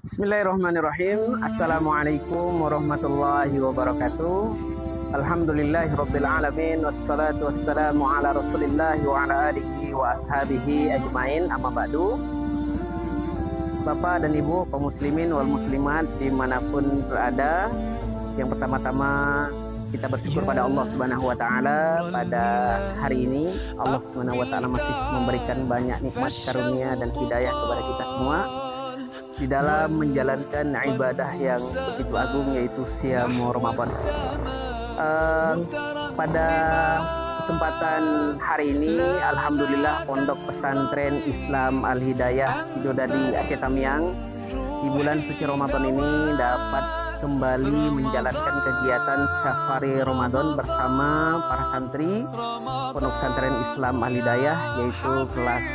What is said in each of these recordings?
Bismillahirrahmanirrahim. Assalamualaikum warahmatullahi wabarakatuh. Alhamdulillahirabbil alamin wassalatu wassalamu ala Rasulillah wa ala alihi wa ashabihi ajmain. Amma ba'du. Bapak dan Ibu kaum muslimin wal muslimat dimanapun berada, yang pertama-tama kita bersyukur pada Allah Subhanahu wa taala pada hari ini. Allah Subhanahu wa taala masih memberikan banyak nikmat karunia dan hidayah kepada kita semua di dalam menjalankan ibadah yang begitu agung, yaitu Siyam Ramadan. Pada kesempatan hari ini, alhamdulillah Pondok Pesantren Islam Al Hidayah Sidodadi Aceh Tamiang di bulan suci Ramadan ini dapat kembali menjalankan kegiatan Safari Ramadan bersama para santri Pondok Pesantren Islam Al Hidayah, yaitu kelas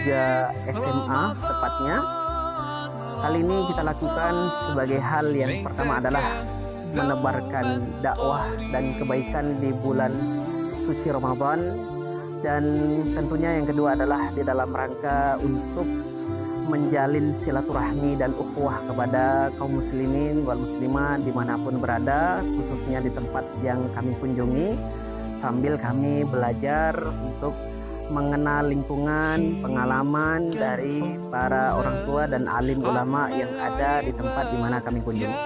3 SMA tepatnya. Hal ini kita lakukan sebagai hal yang pertama adalah menebarkan dakwah dan kebaikan di bulan suci Ramadan, dan tentunya yang kedua adalah di dalam rangka untuk menjalin silaturahmi dan ukhuwah kepada kaum muslimin wal muslimat dimanapun berada, khususnya di tempat yang kami kunjungi, sambil kami belajar untuk mengenal lingkungan, pengalaman dari para orang tua dan alim ulama yang ada di tempat di mana kami kunjungi.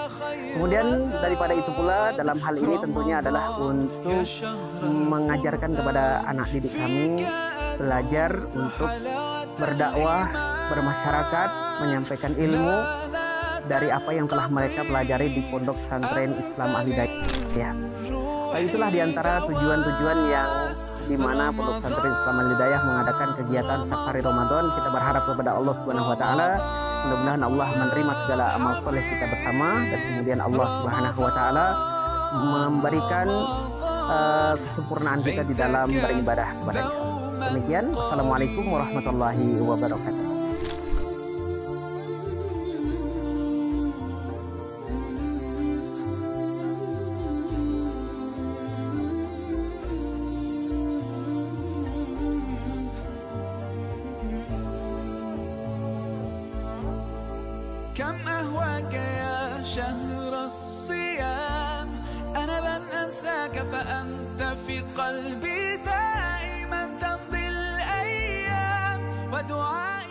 Kemudian daripada itu pula, dalam hal ini tentunya adalah untuk mengajarkan kepada anak didik kami belajar untuk berdakwah, bermasyarakat, menyampaikan ilmu dari apa yang telah mereka pelajari di Pondok Pesantren Islam Al Hidayah. Itulah diantara tujuan-tujuan yang di mana Pondok Pesantren Islam Al Hidayah mengadakan kegiatan Safari Ramadan. Kita berharap kepada Allah Subhanahu wa taala, mudah-mudahan Allah menerima segala amal soleh kita bersama, dan kemudian Allah Subhanahu wa taala memberikan kesempurnaan kita di dalam beribadah kepada-Nya. Demikian, wassalamualaikum warahmatullahi wabarakatuh. كم أهواك يا شهر الصيام، أنا لن أنساك فأنت في قلبي دائما تمضي الأيام ودعائي